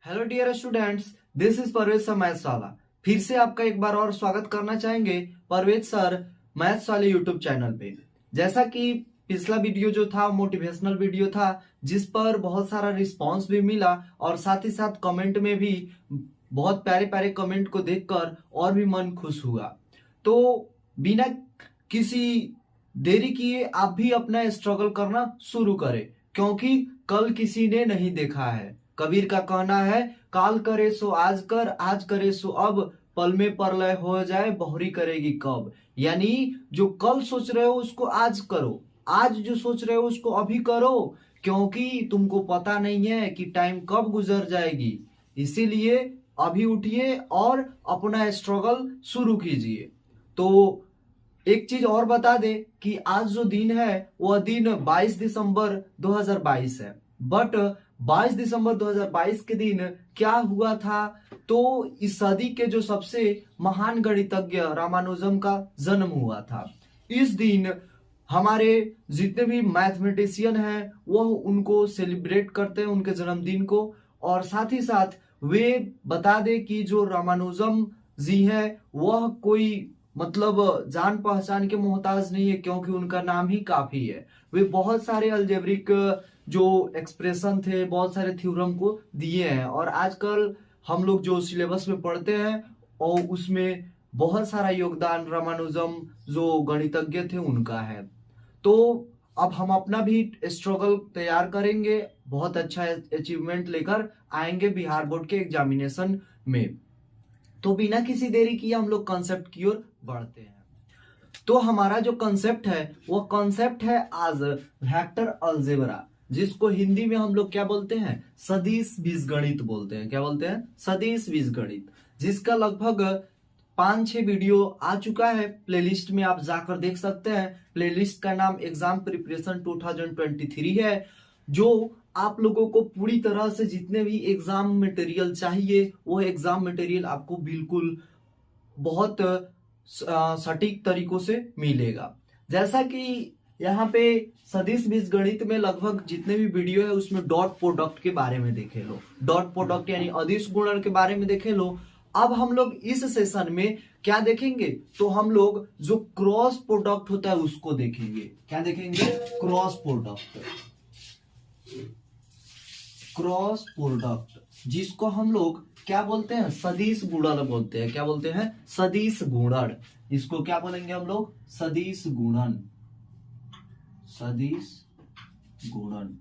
Hello dear students, this is Parvez sir maths वाला। फिर से आपका एक बार और स्वागत करना चाहेंगे परवेज सर मैथ्स वाले यूट्यूब चैनल पे। जैसा कि पिछला वीडियो जो था मोटिवेशनल वीडियो था, जिस पर बहुत सारा रिस्पांस भी मिला और साथ ही साथ कमेंट में भी बहुत प्यारे प्यारे कमेंट को देखकर और भी मन खुश हुआ। तो बिना किसी देरी किए आप भी अपना स्ट्रगल करना शुरू करें, क्योंकि कल किसी ने नहीं देखा है। कबीर का कहना है, काल करे सो आज कर, आज करे सो अब, पल में परलय हो जाए बहुरी करेगी कब। यानी जो कल सोच रहे हो उसको आज करो, आज जो सोच रहे हो उसको अभी करो, क्योंकि तुमको पता नहीं है कि टाइम कब गुजर जाएगी। इसीलिए अभी उठिए और अपना स्ट्रगल शुरू कीजिए। तो एक चीज और बता दे कि आज जो दिन है वह दिन 22 दिसंबर 2022 है। बट 22 दिसंबर 2022 के दिन क्या हुआ था, तो इस सदी के जो सबसे महान गणितज्ञ रामानुजम का जन्म हुआ था। इस दिन हमारे जितने भी मैथमेटिशियन हैं वह उनको सेलिब्रेट करते हैं, उनके जन्मदिन को। और साथ ही साथ वे बता दे कि जो रामानुजम जी है वह कोई मतलब जान पहचान के मोहताज नहीं है, क्योंकि उनका नाम ही काफी है। वे बहुत सारे अलजेब्रिक जो एक्सप्रेशन थे, बहुत सारे थ्योरम को दिए हैं, और आजकल हम लोग जो सिलेबस में पढ़ते हैं और उसमें बहुत सारा योगदान रामानुजम जो गणितज्ञ थे उनका है। तो अब हम अपना भी स्ट्रगल तैयार करेंगे, बहुत अच्छा अचीवमेंट लेकर आएंगे बिहार बोर्ड के एग्जामिनेशन में। तो बिना किसी देरी किए हम लोग कॉन्सेप्ट की ओर बढ़ते हैं। तो हमारा जो कॉन्सेप्ट है वो कॉन्सेप्ट है आज वेक्टर अलजेब्रा, जिसको हिंदी में हम लोग क्या बोलते हैं, सदिश बीजगणित बोलते हैं। क्या बोलते हैं? सदिश बीजगणित, जिसका लगभग 5-6 वीडियो आ चुका है। प्लेलिस्ट में आप जाकर देख सकते हैं। प्लेलिस्ट का नाम एग्जाम प्रिपरेशन 2023 है, जो आप लोगों को पूरी तरह से जितने भी एग्जाम मटेरियल चाहिए वो एग्जाम मटेरियल आपको बिल्कुल बहुत सटीक तरीकों से मिलेगा। जैसा कि यहाँ पे सदिश बीजगणित में लगभग जितने भी वीडियो है उसमें डॉट प्रोडक्ट के बारे में देखे लो, डॉट प्रोडक्ट यानी अदिश गुणन के बारे में देखे लो। अब हम लोग इस सेशन में क्या देखेंगे, तो हम लोग जो क्रॉस प्रोडक्ट होता है उसको देखेंगे। क्या देखेंगे? क्रॉस प्रोडक्ट, क्रॉस प्रोडक्ट, जिसको हम लोग क्या बोलते हैं, सदिश गुणन बोलते हैं। क्या बोलते हैं? सदिश गुणन। इसको क्या बोलेंगे हम लोग? सदिश गुणन, सदिश गुणन।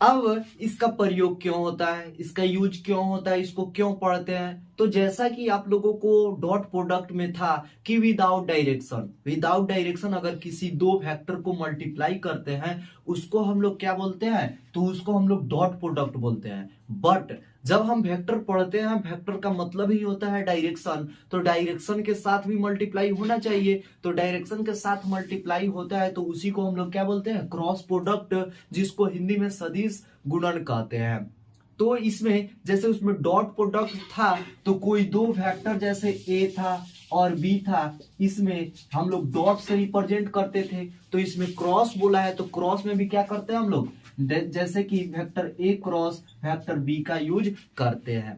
अब इसका प्रयोग क्यों होता है, इसका यूज क्यों होता है, इसको क्यों पढ़ते हैं? तो जैसा कि आप लोगों को डॉट प्रोडक्ट में था कि विदाउट डायरेक्शन अगर किसी दो वेक्टर को मल्टीप्लाई करते हैं उसको हम लोग क्या बोलते हैं, तो उसको हम लोग डॉट प्रोडक्ट बोलते हैं। बट जब हम वेक्टर पढ़ते हैं, वेक्टर का मतलब ही होता है डायरेक्शन, तो डायरेक्शन के साथ भी मल्टीप्लाई होना चाहिए। तो डायरेक्शन के साथ मल्टीप्लाई होता है तो उसी को हम लोग क्या बोलते हैं, क्रॉस प्रोडक्ट, जिसको हिंदी में सदिश गुणन कहते हैं। तो इसमें जैसे उसमें डॉट प्रोडक्ट था तो कोई दो वेक्टर जैसे ए था और बी था, इसमें हम लोग डॉट से रिप्रेजेंट करते थे। तो इसमें क्रॉस बोला है तो क्रॉस में भी क्या करते हैं हम लोग, जैसे कि vector A cross vector B का यूज करते हैं।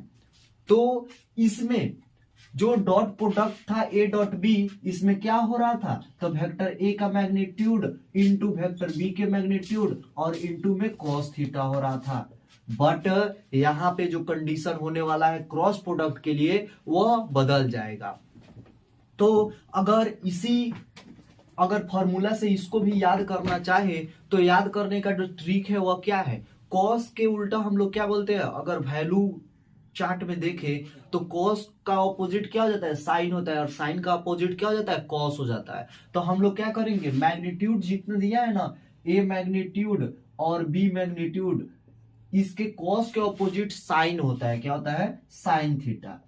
तो इसमें जो डॉट प्रोडक्ट था ए डॉट बी, इसमें क्या हो रहा था, तो वेक्टर ए का मैग्नीट्यूड इंटू वेक्टर बी के मैग्नीट्यूड और इंटू में कॉस थीटा हो रहा था। बट यहाँ पे जो कंडीशन होने वाला है क्रॉस प्रोडक्ट के लिए वह बदल जाएगा। तो अगर फॉर्मूला से इसको भी याद करना चाहे तो याद करने का जो ट्रिक है वह क्या है, कॉस के उल्टा हम लोग क्या बोलते हैं, अगर वैल्यू चार्ट में देखे तो कॉस का ऑपोजिट क्या हो जाता है, साइन होता है, और साइन का ऑपोजिट क्या हो जाता है, कॉस हो जाता है। तो हम लोग क्या करेंगे, मैग्नीट्यूड जितना दिया है ना, ए मैग्नीट्यूड और बी मैग्नीट्यूड, इसके कॉस के ऑपोजिट साइन होता है। क्या होता है? Sine theta.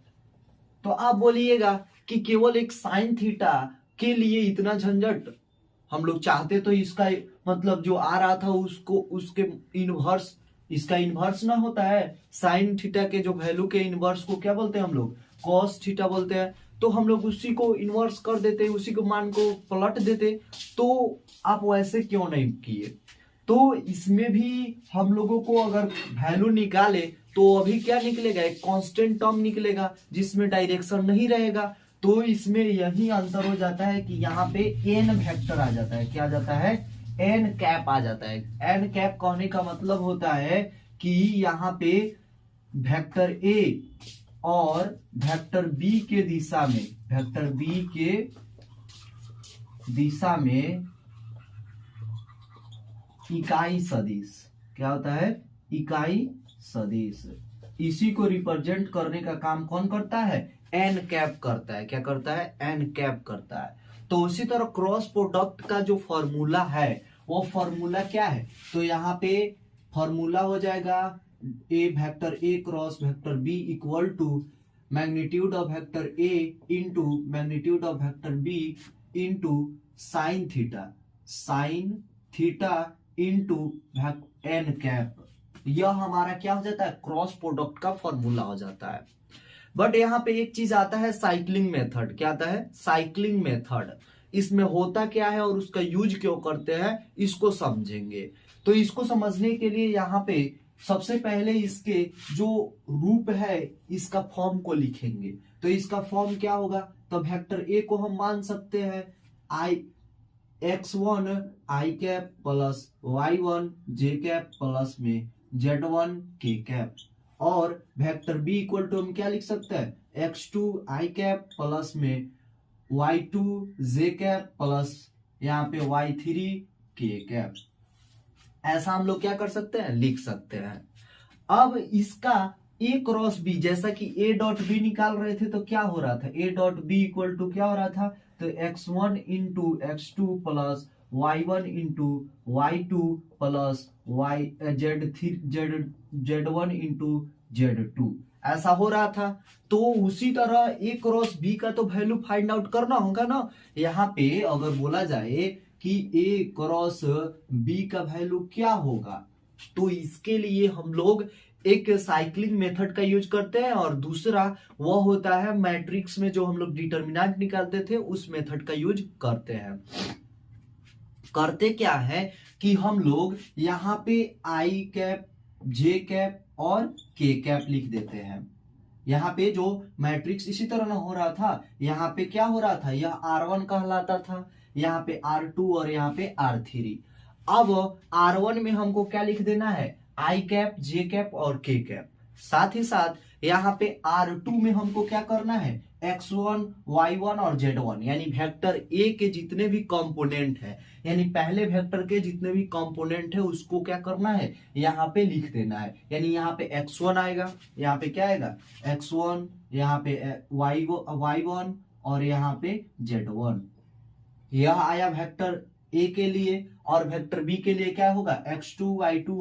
तो आप बोलिएगा कि केवल एक साइन थीटा के लिए इतना झंझट, हम लोग चाहते तो इसका मतलब जो आ रहा था उसको उसके इनवर्स, इसका इनवर्स ना होता है, साइन थीटा के जो वैल्यू के इनवर्स को क्या बोलते हैं हम लोग, कॉस थीटा बोलते हैं। तो हम लोग उसी को इनवर्स कर देते, उसी को मान को पलट देते। तो आप वैसे क्यों नहीं किए, तो इसमें भी हम लोगों को अगर वैल्यू निकाले तो अभी क्या निकलेगा, एक कांस्टेंट टर्म निकलेगा जिसमें डायरेक्शन नहीं रहेगा। तो इसमें यही अंतर हो जाता है कि यहाँ पे एन वेक्टर आ जाता है। क्या आ जाता है, एन कैप आ जाता है। एन कैप कहने का मतलब होता है कि यहाँ पे वेक्टर ए और वेक्टर बी के दिशा में, वेक्टर बी के दिशा में इकाई सदिश, क्या होता है, इकाई सदिश, इसी को रिप्रेजेंट करने का काम कौन करता है, एन कैप करता है। क्या करता है, एन कैप करता है। तो उसी तरह क्रॉस प्रोडक्ट का जो फॉर्मूला है वो फॉर्मूला क्या है, तो यहाँ पे फॉर्मूला हो जाएगा a vector A cross vector B equal to magnitude of vector A into magnitude of vector B into sine theta into n cap. यह हमारा क्या हो जाता है, क्रॉस प्रोडक्ट का फॉर्मूला हो जाता है। बट यहाँ पे एक चीज आता है साइक्लिंग मेथड। क्या आता है, साइक्लिंग मेथड। इसमें होता क्या है और उसका यूज क्यों करते हैं इसको समझेंगे। तो इसको समझने के लिए यहाँ पे सबसे पहले इसके जो रूप है इसका फॉर्म को लिखेंगे। तो इसका फॉर्म क्या होगा, तो वेक्टर ए को हम मान सकते हैं आई x1 आई कैप प्लस y1 जे कैप प्लस में z1 के कैप, और वेक्टर b इक्वल टू हम क्या लिख सकते हैं x2 आई कैप प्लस में y2 जे कैप प्लस यहाँ पे y3 के कैप। ऐसा हम लोग क्या कर सकते हैं, लिख सकते हैं। अब इसका a क्रॉस b, जैसा कि a डॉट बी निकाल रहे थे तो क्या हो रहा था, a dot B equal to क्या हो रहा था, तो x1 into x2 plus y1 into y2 plus z1 into z2 ऐसा हो रहा था। तो उसी तरह a क्रॉस b का तो वैल्यू फाइंड आउट करना होगा ना। यहाँ पे अगर बोला जाए कि a क्रॉस b का वैल्यू क्या होगा, तो इसके लिए हम लोग एक साइक्लिंग मेथड का यूज करते हैं, और दूसरा वह होता है मैट्रिक्स में जो हम लोग डिटर्मिनेंट निकालते थे उस मेथड का यूज करते हैं। करते क्या है कि हम लोग यहाँ पे आई कैप जे कैप और के कैप लिख देते हैं। यहाँ पे जो मैट्रिक्स इसी तरह ना हो रहा था, यहाँ पे क्या हो रहा था, यह R1 कहलाता था, यहाँ पे R2 और यहाँ पे R3। अब R1 में हमको क्या लिख देना है, आई कैप जे कैप और के कैप। साथ ही साथ यहाँ पे R2 में हमको क्या करना है, x1 y1 और z1 यानी वेक्टर ए के जितने भी कंपोनेंट है, यानी पहले वेक्टर के जितने भी कंपोनेंट है उसको क्या करना है, यहाँ पे लिख देना है। यानी यहाँ पे x1 आएगा, यहाँ पे क्या आएगा x1, यहाँ पे y1 और यहाँ पे z1। यह आया वेक्टर ए के लिए, और वेक्टर बी के लिए क्या होगा x2 y2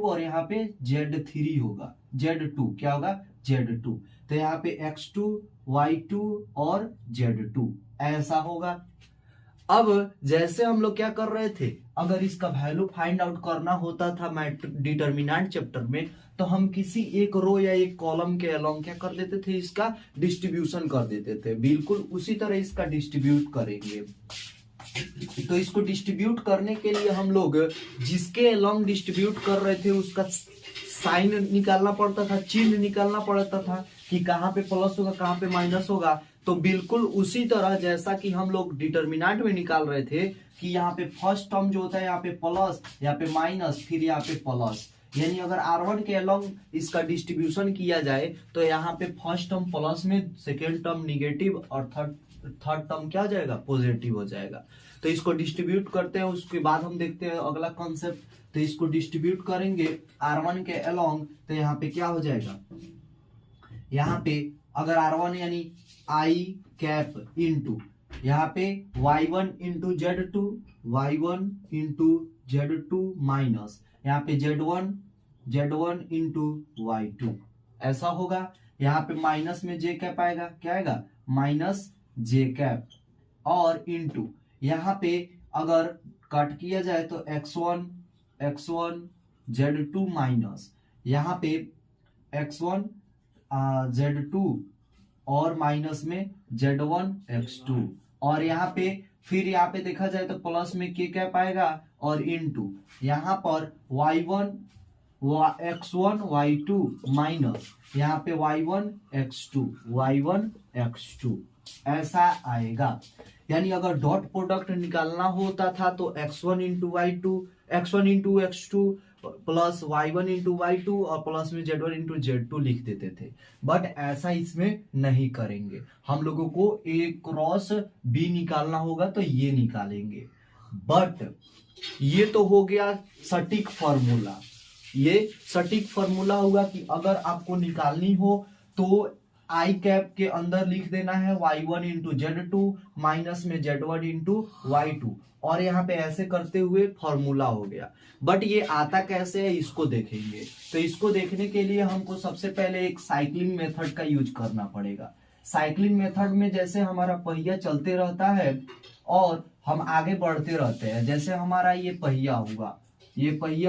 और यहाँ पे z3 होगा, z2 क्या होगा z2। तो यहाँ पे x2 y2 और z2 ऐसा होगा। अब जैसे हम लोग क्या कर रहे थे, अगर इसका वैल्यू फाइंड आउट करना होता था डिटर्मिनेंट चैप्टर में, तो हम किसी एक रो या एक कॉलम के अलोंग क्या कर देते थे, इसका डिस्ट्रीब्यूशन कर देते थे। बिल्कुल उसी तरह इसका डिस्ट्रीब्यूट करेंगे। तो इसको डिस्ट्रीब्यूट करने के लिए हम लोग जिसके अलोंग डिस्ट्रीब्यूट कर रहे थे उसका साइन निकालना पड़ता था, चिन्ह निकालना पड़ता था कि कहाँ पे प्लस होगा कहाँ पे माइनस होगा। तो बिल्कुल उसी तरह जैसा कि हम लोग डिटर्मिनेंट में निकाल रहे थे कि यहाँ पे फर्स्ट टर्म जो होता है यहाँ पे प्लस, यहाँ पे माइनस, फिर यहाँ पे प्लस। यानी अगर R1 के अलोंग इसका डिस्ट्रीब्यूशन किया जाए तो यहाँ पे फर्स्ट टर्म प्लस में, सेकेंड टर्म निगेटिव और थर्ड टर्म क्या हो जाएगा, पॉजिटिव हो जाएगा। तो इसको डिस्ट्रीब्यूट करते हैं, उसके बाद हम देखते हैं अगला कॉन्सेप्ट। तो इसको डिस्ट्रीब्यूट करेंगे R1 के अलोंग, तो यहाँ पे क्या हो जाएगा, यहाँ पे अगर R1 यानी आई कैप इंटू यहाँ पे y1 into z2, y1 into z2 minus यहाँ पे z1 इंटू y2 ऐसा होगा। यहाँ पे माइनस में j कैप आएगा, क्या आएगा माइनस j कैप, और इंटू यहाँ पे अगर कट किया जाए तो x1 z2 माइनस यहाँ पे x1 z2 और माइनस में z1 x2, और यहाँ पे फिर यहाँ पे देखा जाए तो प्लस में k कैप आएगा और इनटू यहाँ पर y1 x1 y2 माइनस यहाँ पे y1 x2 ऐसा आएगा। यानी अगर डॉट प्रोडक्ट निकालना होता था तो x1 into x2 plus y1 into y2 और प्लस में z1 इंटू z2 लिख देते थे, बट ऐसा इसमें नहीं करेंगे। हम लोगों को a क्रॉस b निकालना होगा तो ये निकालेंगे। बट ये तो हो गया सटीक फॉर्मूला। ये सटीक फॉर्मूला होगा कि अगर आपको निकालनी हो तो आई कैप के अंदर लिख देना है y1 इंटू z2 माइनस में z1 इंटू y2, और यहाँ पे ऐसे करते हुए फॉर्मूला हो गया। बट ये आता कैसे है इसको देखेंगे। तो इसको देखने के लिए हमको सबसे पहले एक साइक्लिंग मेथड का यूज करना पड़ेगा। साइक्लिंग मेथड में जैसे हमारा पहिया चलते रहता है और हम आगे बढ़ते रहते हैं, जैसे हमारा ये पहिया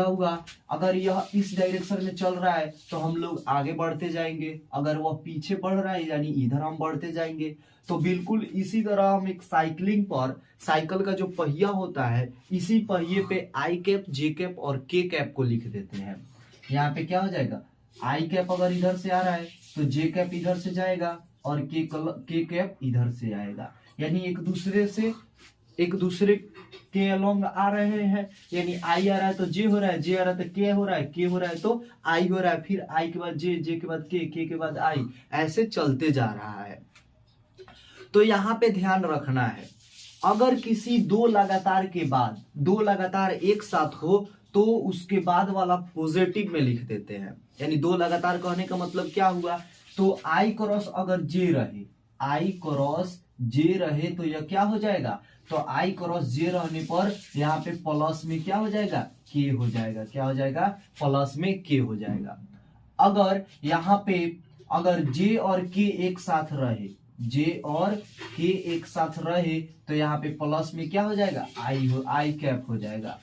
हुआ, अगर यह इस डायरेक्शन में चल रहा है तो हम लोग आगे बढ़ते जाएंगे, अगर वह पीछे बढ़ रहा है यानी इधर हम बढ़ते जाएंगे। तो बिल्कुल इसी तरह हम एक साइकिलिंग पर साइकिल का जो पहिया होता है, इसी पहिए पे आई कैप, जे कैप और के कैप को लिख देते हैं। यहाँ पे क्या हो जाएगा, आई कैप अगर इधर से आ रहा है तो जे कैप इधर से जाएगा और के कैप इधर से आएगा, यानी एक दूसरे के अलोंग आ रहे हैं। यानी आई आ रहा है तो जे हो रहा है, जे आ रहा है तो के हो रहा है, के हो रहा है तो आई हो रहा है, फिर आई के बाद जे, जे के बाद के के बाद आई, ऐसे चलते जा रहा है। तो यहाँ पे ध्यान रखना है, अगर किसी दो लगातार एक साथ हो तो उसके बाद वाला पॉजिटिव में लिख देते हैं। यानी दो लगातार कहने का मतलब क्या हुआ, तो आई क्रॉस अगर जे रहे तो यह क्या हो जाएगा, तो आई क्रॉस जे रहने पर यहाँ पे प्लस में क्या हो जाएगा, के हो जाएगा। क्या हो जाएगा, प्लस में के हो जाएगा। अगर यहाँ पे अगर जे और के एक साथ रहे तो यहाँ पे प्लस में क्या हो जाएगा, आई कैप हो जाएगा।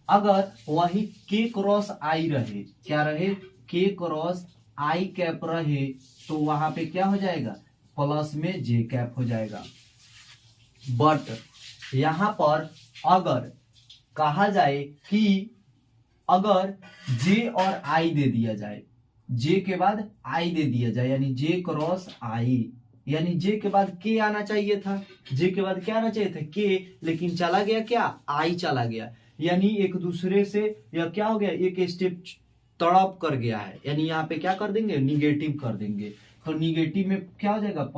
अगर वही के क्रॉस आई रहे, क्या रहे, के क्रॉस आई कैप रहे तो वहां पे क्या हो जाएगा, प्लस में जे कैप हो जाएगा। बट यहां पर अगर कहा जाए कि अगर जे और आई दे दिया जाए, जे के बाद आई दे दिया जाए, यानी जे क्रॉस आई, यानी जे के बाद के आना चाहिए था, जे के बाद क्या आना चाहिए था, के, लेकिन चला गया क्या, आई चला गया। यानी एक दूसरे से यह क्या हो गया, एक स्टेप तड़प कर गया है। यानी यहाँ पे क्या कर देंगे, निगेटिव कर देंगे। तो निगेटिव में क्या हो जाएगा,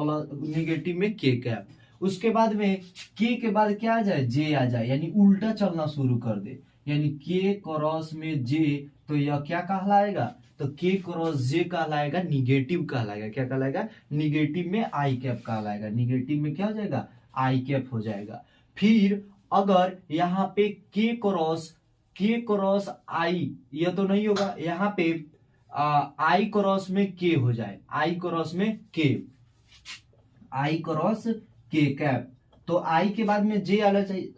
निगेटिव में के कैप। उसके बाद में के बाद क्या आ जाए, जे आ जाए, यानी उल्टा चलना शुरू कर दे। यानी के क्रॉस में जे, तो यह क्या कहलाएगा, तो के क्रॉस जे कहलाएगा, निगेटिव कहलाएगा। क्या कहलाएगा, निगेटिव में आई कैप कहलाएगा। निगेटिव में क्या हो जाएगा, आई कैप हो जाएगा। फिर अगर यहाँ पे के क्रॉस आई, यह तो नहीं होगा, यहाँ पे आई क्रॉस में के हो जाए, आई क्रॉस के कैप, तो आई के बाद में जे आना चाहिए,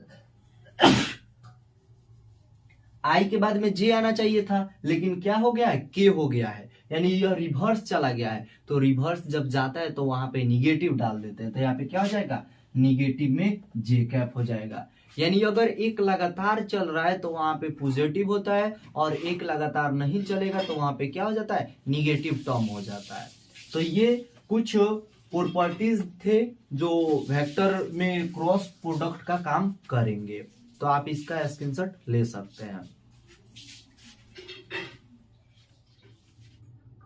आई के बाद में जे आना चाहिए था, लेकिन क्या हो गया है, के हो गया है। यानी यह रिवर्स चला गया है। तो रिवर्स जब जाता है तो वहां पे निगेटिव डाल देते हैं, तो यहाँ पे क्या हो जाएगा, निगेटिव में जे कैप हो जाएगा। यानी अगर एक लगातार चल रहा है तो वहां पे पॉजिटिव होता है, और एक लगातार नहीं चलेगा तो वहां पे क्या हो जाता है, निगेटिव टर्म हो जाता है। तो ये कुछ प्रॉपर्टीज थे जो वेक्टर में क्रॉस प्रोडक्ट का काम करेंगे। तो आप इसका स्क्रीनशॉट ले सकते हैं।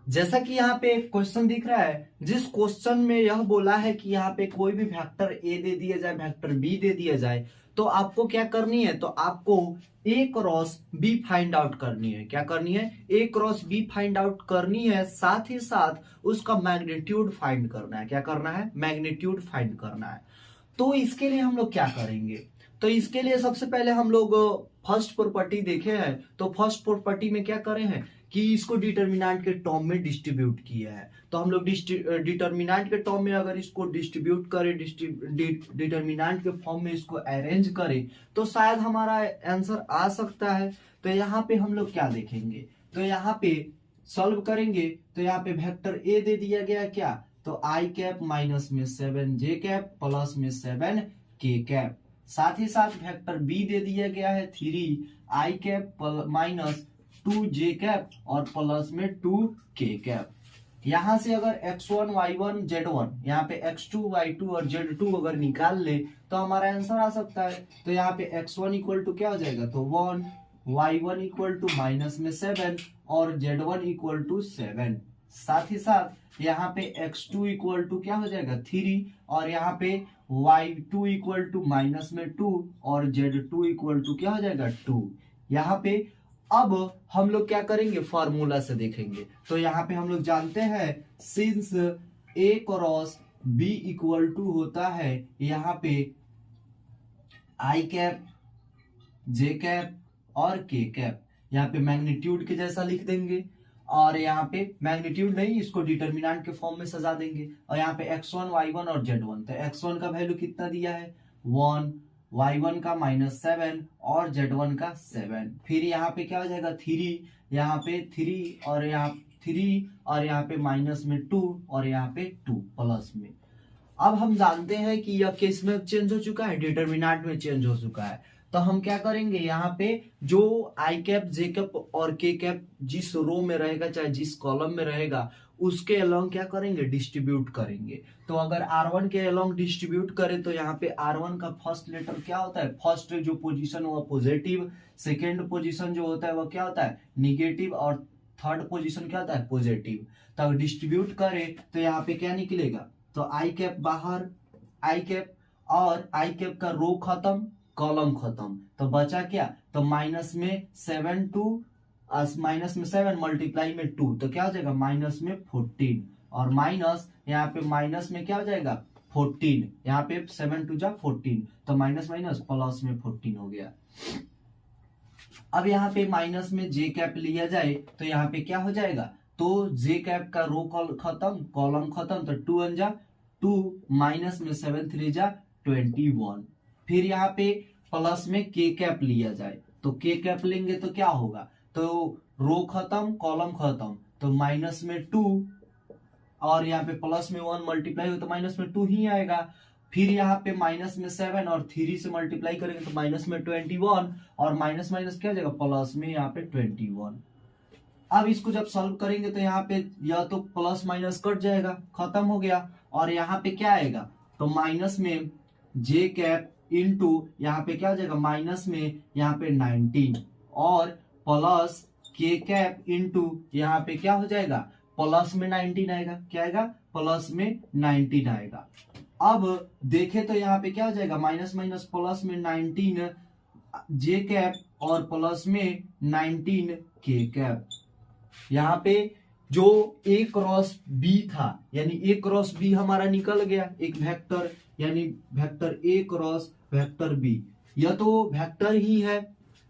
जैसा कि यहाँ पे एक क्वेश्चन दिख रहा है, जिस क्वेश्चन में यह बोला है कि यहाँ पे कोई भी वेक्टर ए दे दिया जाए, वेक्टर बी दे दिया जाए, तो आपको क्या करनी है, तो आपको ए क्रॉस बी फाइंड आउट करनी है। क्या करनी है, ए क्रॉस बी फाइंड आउट करनी है, साथ ही साथ उसका मैग्नीट्यूड फाइंड करना है। क्या करना है, मैग्नीट्यूड फाइंड करना है। तो इसके लिए हम लोग क्या करेंगे, तो इसके लिए सबसे पहले हम लोग फर्स्ट प्रॉपर्टी देखे हैं। तो फर्स्ट प्रॉपर्टी में क्या करे हैं कि इसको डिटर्मिनेंट के टर्म में डिस्ट्रीब्यूट किया है। तो हम लोग डिटर्मिनेंट के टर्म में अगर इसको डिस्ट्रीब्यूट करें, डिटर्मिनेंट के फॉर्म में इसको अरेंज करें, तो शायद हमारा आंसर आ सकता है। तो यहाँ पे हम लोग क्या देखेंगे, तो यहाँ पे सॉल्व करेंगे, तो यहाँ पे वेक्टर ए दे दिया गया क्या, तो आई कैप माइनस में 7 जे कैप प्लस में 7 के कैप। साथ ही साथ वेक्टर बी दे दिया गया है 3i cap minus 2j cap और प्लस में 2k कैप। यहां से अगर x1 y1 z1 यहाँ पे x2 y2 और z2 अगर निकाल ले तो हमारा आंसर आ सकता है। तो यहाँ पे x1 इक्वल टू क्या हो जाएगा, तो 1, y1 इक्वल टू माइनस में 7 और z1 इक्वल टू 7। साथ ही साथ यहाँ पे x2 इक्वल टू क्या हो जाएगा 3 और यहाँ पे y2 इक्वल टू माइनस में 2 और z2 इक्वल टू क्या हो जाएगा 2। यहाँ पे अब हम लोग क्या करेंगे, फार्मूला से देखेंगे। तो यहाँ पे हम लोग जानते हैं since a cross b equal to होता है यहाँ पे i कैप j कैप और k कैप। यहाँ पे मैग्नीट्यूड के जैसा लिख देंगे और यहाँ पे मैग्नीट्यूड नहीं, इसको डिटर्मिनेंट के फॉर्म में सजा देंगे। और यहाँ पे x1 y1 और z1, तो x1 का वैल्यू कितना दिया है 1, y1 का -7 और z1 का 7। फिर यहाँ पे क्या हो जाएगा 3, यहाँ पे 3 और यहाँ पे माइनस में 2 और यहाँ पे 2 प्लस में। अब हम जानते हैं कि यह किस में चेंज हो चुका है, डिटर्मिनेंट में चेंज हो चुका है। तो हम क्या करेंगे, यहाँ पे जो आई कैप जे कैप और के कैप जिस रो में रहेगा चाहे जिस कॉलम में रहेगा उसके अलोंग क्या करेंगे, डिस्ट्रीब्यूट करेंगे। तो अगर R1 के अलोंग डिस्ट्रीब्यूट करें तो यहाँ पे R1 का फर्स्ट लेटर क्या होता है, फर्स्ट जो पोजीशन वो पॉजिटिव, सेकेंड पोजीशन जो होता है वो क्या होता है निगेटिव और थर्ड पोजीशन क्या होता है पॉजिटिव। तो अगर डिस्ट्रीब्यूट करें तो यहाँ पे क्या निकलेगा, तो आई कैप बाहर, आई कैप और आई कैप का रो खत्म, कॉलम खत्म, तो बचा क्या, तो माइनस में 7 मल्टीप्लाई में 2 तो क्या हो जाएगा माइनस में 14 और माइनस यहाँ पे माइनस में क्या हो जाएगा 14, यहाँ पे 7 2 जा 14 तो माइनस माइनस प्लस में 14 हो गया। अब यहाँ पे माइनस में जे कैप लिया जाए तो यहाँ पे क्या हो जाएगा, तो जे कैप का रो खत्म, कॉलम खत्म, तो 2 1 जा 2 माइनस में 7 3 जा 21। फिर यहाँ पे प्लस में के कैप लिया जाए तो के कैप लेंगे तो क्या होगा, तो रो खत्म कॉलम खत्म, तो माइनस में 2 और यहाँ पे प्लस में 1 मल्टीप्लाई हो तो माइनस में 2 ही आएगा। फिर यहाँ पे माइनस में 7 और 3 से मल्टीप्लाई करेंगे तो माइनस में 21 और माइनस माइनस क्या हो जाएगा प्लस में यहाँ पे 21। अब इसको जब सॉल्व करेंगे तो यहाँ पे यह तो प्लस माइनस कट जाएगा, खत्म हो गया। और यहाँ पे क्या आएगा, तो माइनस में जे कैप इंटू यहाँ पे क्या हो जाएगा माइनस में यहाँ पे 19 और प्लस के कैप इंटू यहाँ पे क्या हो जाएगा प्लस में 19 आएगा, क्या आएगा प्लस में 19 आएगा। अब देखे तो यहाँ पे क्या हो जाएगा माइनस माइनस प्लस में 19 जे कैप और प्लस में 19 के कैप। यहाँ पे जो ए क्रॉस बी था यानी ए क्रॉस बी हमारा निकल गया एक वेक्टर, यानी vector A cross vector B, यह तो वेक्टर ही है।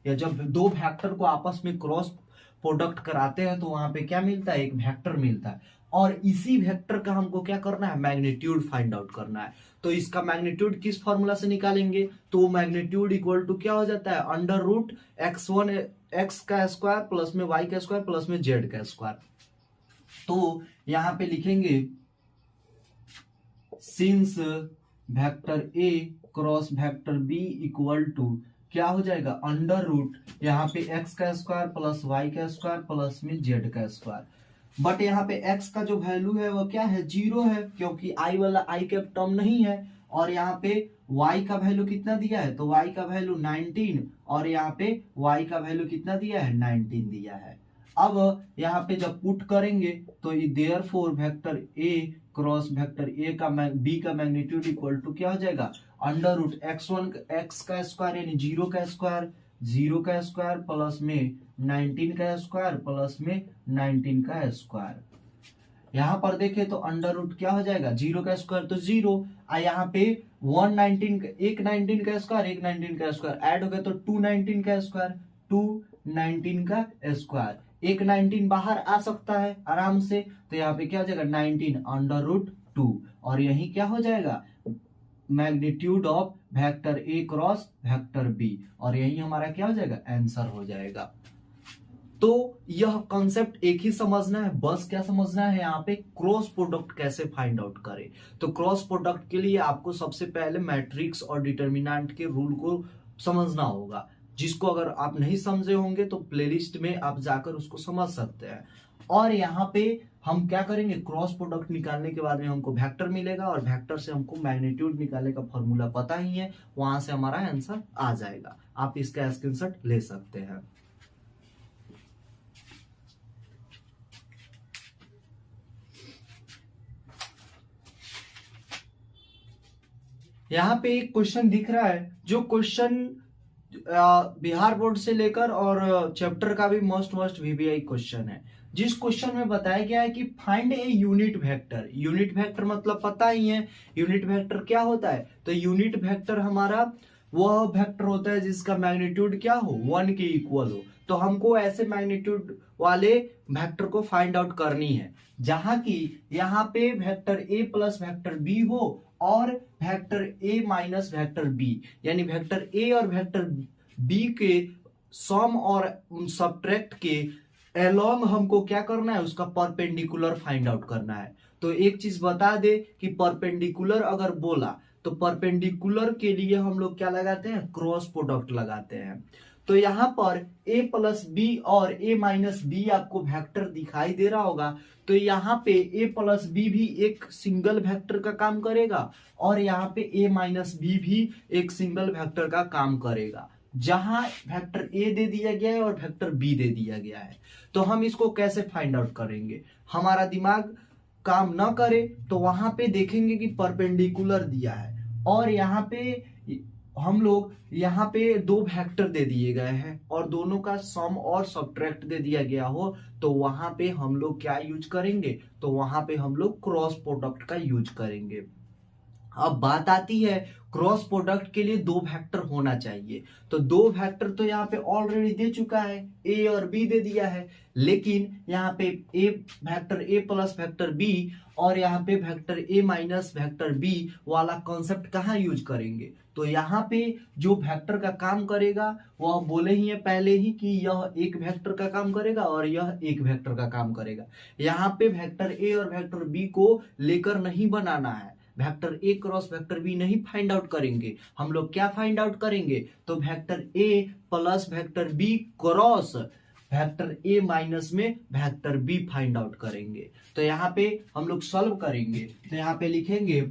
या जब दो वेक्टर को आपस में क्रॉस प्रोडक्ट कराते हैं तो वहां पे क्या मिलता है, एक वेक्टर मिलता है। और इसी वेक्टर का हमको क्या करना है, मैग्नीट्यूड फाइंड आउट करना है। तो इसका मैग्नीट्यूड किस फॉर्मूला से निकालेंगे, तो मैग्नीट्यूड इक्वल टू क्या हो जाता है अंडर रूट x1 x का स्क्वायर प्लस में y का स्क्वायर प्लस में z का स्क्वायर। तो यहां पे लिखेंगे since vector a cross vector b equal to क्या हो जाएगा अंडर रूट यहाँ पे x का स्क्वायर प्लस y का स्क्वायर प्लस में z का स्क्वायर। बट यहाँ पे x का जो वैल्यू है वो क्या है 0 है, क्योंकि i वाला i कैप टर्म नहीं है। और यहाँ पे y का वैल्यू कितना दिया है, तो y का वैल्यू 19 और यहाँ पे y का वैल्यू कितना दिया है 19 दिया है। अब यहाँ पे जब पुट करेंगे तो therefore vector a cross vector a का b का मैग्नीट्यूड इक्वल टू क्या हो जाएगा अंडर रूट x1 x का स्क्वायर यानी 0 का स्क्वायर प्लस में 19 का स्क्वायर प्लस में 19 का स्क्वायर। यहाँ पर देखे तो अंडर रूट क्या हो जाएगा 0 का स्क्वायर तो 0, यहाँ पे 19 का स्क्वायर ऐड हो गया तो 219 का स्क्वायर 219 का स्क्वायर। एक 19 बाहर आ सकता है आराम से, तो यहाँ पे क्या हो जाएगा 19 अंडर रूट 2 और यही क्या हो जाएगा magnitude of vector A cross vector B और यही हमारा क्या हो जाएगा आंसर हो जाएगा। तो यह कॉन्सेप्ट एक ही समझना है, बस क्या समझना है यहाँ पे, क्रॉस प्रोडक्ट कैसे फाइंड आउट करें। तो क्रॉस प्रोडक्ट के लिए आपको सबसे पहले मैट्रिक्स और डिटर्मिनेंट के रूल को समझना होगा, जिसको अगर आप नहीं समझे होंगे तो प्लेलिस्ट में आप जाकर उसको समझ सकते हैं। और यहाँ पे हम क्या करेंगे, क्रॉस प्रोडक्ट निकालने के बाद में हमको वेक्टर मिलेगा और वेक्टर से हमको मैग्नीट्यूड निकालने का फॉर्मूला पता ही है, वहां से हमारा आंसर आ जाएगा। आप इसका स्क्रीनशॉट ले सकते हैं। यहाँ पे एक क्वेश्चन दिख रहा है, जो क्वेश्चन बिहार बोर्ड से लेकर और चैप्टर का भी मोस्ट वीवीआई क्वेश्चन है, जिस क्वेश्चन में बताया गया है कि find a unit vector. Unit vector मतलब पता ही है, यूनिट वेक्टर क्या होता है। तो यूनिट वेक्टर हमारा वह वेक्टर होता है जिसका मैग्नीट्यूड क्या हो, 1 के इक्वल हो। तो हमको ऐसे मैग्नीट्यूड वाले वेक्टर को फाइंड आउट करनी है जहां की यहाँ पे vector A plus vector B हो और vector A minus vector B, यानी वेक्टर ए और वेक्टर बी के सम और सब्ट्रैक्ट के एलोंग हमको क्या करना है, उसका परपेंडिकुलर फाइंड आउट करना है। तो एक चीज बता दे कि परपेंडिकुलर अगर बोला तो परपेंडिकुलर के लिए हम लोग क्या लगाते हैं, क्रॉस प्रोडक्ट लगाते हैं। तो यहाँ पर a प्लस बी और a माइनस बी आपको वेक्टर दिखाई दे रहा होगा। तो यहाँ पे a प्लस बी भी एक सिंगल वेक्टर का काम करेगा और यहाँ पे a माइनस बी भी एक सिंगल वेक्टर का काम करेगा, जहां वेक्टर a दे दिया गया है और वेक्टर b दे दिया गया है। तो हम इसको कैसे फाइंड आउट करेंगे, हमारा दिमाग काम न करे तो वहां पे देखेंगे कि परपेंडिकुलर दिया है और यहाँ पे हम लोग यहाँ पे दो वेक्टर दे दिए गए हैं और दोनों का सम और सब्ट्रैक्ट दे दिया गया हो, तो वहां पे हम लोग क्या यूज करेंगे, तो वहां पे हम लोग क्रॉस प्रोडक्ट का यूज करेंगे। अब बात आती है क्रॉस प्रोडक्ट के लिए दो वेक्टर होना चाहिए। तो दो वेक्टर तो यहाँ पे ऑलरेडी दे चुका है, ए और बी दे दिया है, लेकिन यहाँ पे a vector A plus vector B और यहाँ पे vector A minus vector B वाला कॉन्सेप्ट कहाँ यूज करेंगे। तो यहाँ पे जो वेक्टर का काम करेगा वह बोले ही है पहले ही कि यह एक वेक्टर का काम करेगा और यह एक वेक्टर का काम करेगा। यहाँ पे वेक्टर ए और वेक्टर बी को लेकर नहीं बनाना है, vector A cross vector B नहीं फाइंड आउट करेंगे। हम लोग क्या फाइंड आउट करेंगे, तो vector A plus vector B cross vector A minus में वेक्टर बी फाइंड आउट करेंगे। तो यहाँ पे हम लोग सॉल्व करेंगे, तो यहाँ पे लिखेंगे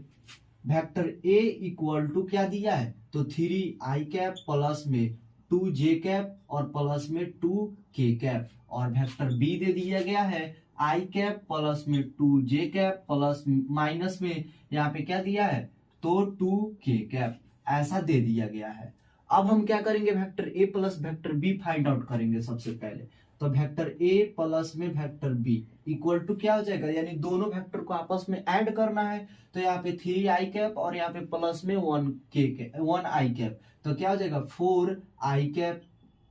वेक्टर ए इक्वल टू क्या दिया है, तो 3i कैप प्लस में 2j कैप और प्लस में 2k कैप, और वेक्टर बी दे दिया गया है i कैप प्लस में 2j कैप प्लस माइनस में यहाँ पे क्या दिया है, तो 2k कैप, ऐसा दे दिया गया है। अब हम क्या करेंगे, vector A plus vector B find out करेंगे सबसे पहले। तो वेक्टर ए प्लस में वेक्टर बी इक्वल टू क्या हो जाएगा, यानी दोनों वेक्टर को आपस में ऐड करना है। तो यहाँ पे 3i कैप और यहाँ पे प्लस में 1i कैप, तो क्या हो जाएगा 4i कैप,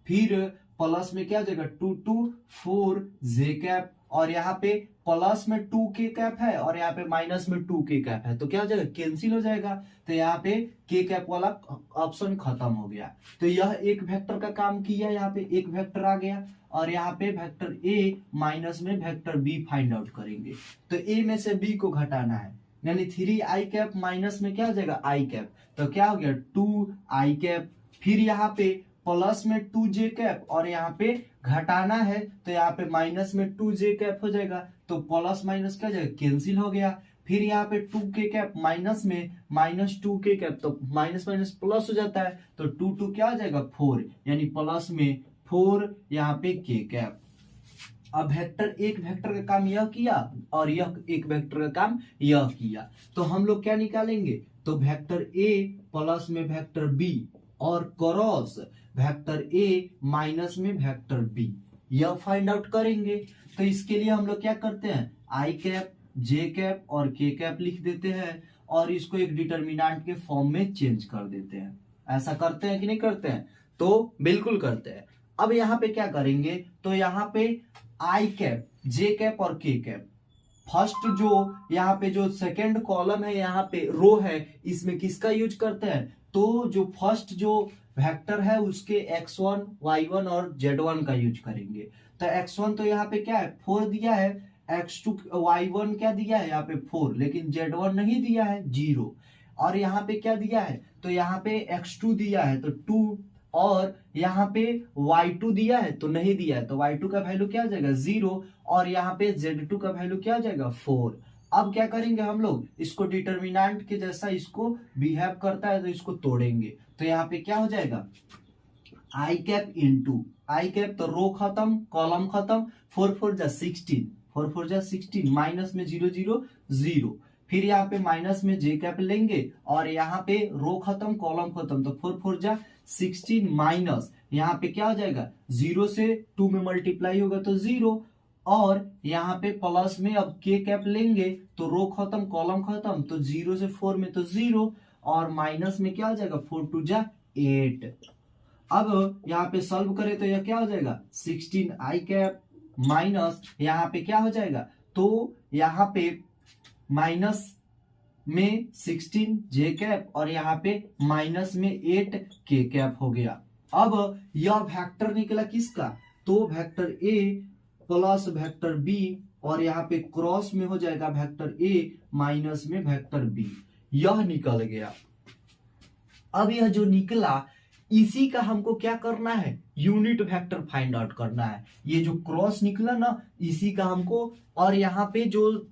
फिर प्लस में क्या हो जाएगा 4j कैप, और यहाँ पे प्लस में 2k कैप है और यहाँ पे माइनस में 2k कैप है, तो क्या हो जाएगा कैंसिल हो जाएगा। तो यहाँ पे k कैप वाला ऑप्शन खत्म हो गया। तो यह एक वेक्टर का काम किया, यहाँ पे एक वेक्टर आ गया और यहाँ पे वेक्टर a माइनस में वेक्टर b फाइंड आउट करेंगे। तो a में से b को घटाना है, यानी 3i कैप माइनस में क्या हो जाएगा i कैप, तो क्या हो गया 2i कैप, फिर यहाँ पे प्लस में 2j कैप और यहाँ पे घटाना है, तो यहाँ पे माइनस में 2j कैप हो जाएगा, तो प्लस माइनस क्या हो जाएगा कैंसिल हो गया। फिर यहाँ पे 2k कैप माइनस में माइनस 2k कैप, तो माइनस माइनस प्लस हो जाता है, तो 2 क्या हो जाएगा 4, यानी प्लस में 4 यहाँ पे k कैप। अब वेक्टर एक वेक्टर का काम यह किया और यह एक वेक्टर का काम यह किया, तो हम लोग क्या निकालेंगे, तो वेक्टर a प्लस में वेक्टर b और क्रॉस वेक्टर a माइनस में वेक्टर b, यह फाइंड आउट करेंगे। तो इसके लिए हम लोग क्या करते हैं, i कैप j कैप और k कैप लिख देते हैं और इसको एक डिटर्मिनेंट के फॉर्म में चेंज कर देते हैं। ऐसा करते हैं कि नहीं करते हैं, तो बिल्कुल करते हैं। अब यहाँ पे क्या करेंगे, तो यहाँ पे i कैप j कैप और k कैप, फर्स्ट जो यहाँ पे जो सेकेंड कॉलम है, यहाँ पे रो है, इसमें किसका यूज करते हैं, तो जो फर्स्ट जो वेक्टर है उसके x1 y1 और z1 का यूज करेंगे। तो x1 तो यहाँ पे क्या है 4 दिया है, x2 y1 क्या दिया है यहाँ पे 4, लेकिन z1 नहीं दिया है 0, और यहाँ पे क्या दिया है तो यहाँ पे x2 दिया है तो 2, और यहाँ पे y2 दिया है तो नहीं दिया है, तो y2 का वैल्यू क्या हो जाएगा 0, और यहाँ पे z2 का वैल्यू क्या हो जाएगा 4। अब क्या करेंगे हम लोग, इसको डिटर्मिनेंट के जैसा इसको बिहेव करता है तो इसको तोड़ेंगे, तो यहाँ पे क्या हो जाएगा आई कैप इंटू आई कैप, तो रो खत्म कॉलम खत्म, 4 4 जा 16, 4 4 जा 16, माइनस में 0 0 0, फिर यहाँ पे माइनस में जे कैप लेंगे, और यहाँ पे रो खत्म कॉलम खत्म, तो 4 4 जा 16 माइनस यहाँ पे क्या हो जाएगा 0 से 2 में मल्टीप्लाई होगा तो 0, और यहाँ पे प्लस में अब के कैप लेंगे तो रो खत्म कॉलम खत्म, तो 0 से 4 में तो 0, और माइनस में क्या हो जाएगा 4 2 जा 8। अब यहाँ पे सॉल्व करें तो यह क्या हो जाएगा 16 आई कैप माइनस यहाँ पे क्या हो जाएगा, तो यहाँ पे माइनस में 16 जे कैप और यहाँ पे माइनस में 8 के कैप हो गया। अब यह वेक्टर निकला किसका, तो vector A plus vector B, और यहाँ पे क्रॉस में हो जाएगा वेक्टर ए माइनस में वेक्टर बी, यह निकल गया। अब यह जो निकला इसी का हमको क्या करना है यूनिट वेक्टर फाइंड आउट करना है। ये जो क्रॉस निकला ना इसी का हमको, और यहाँ पे जो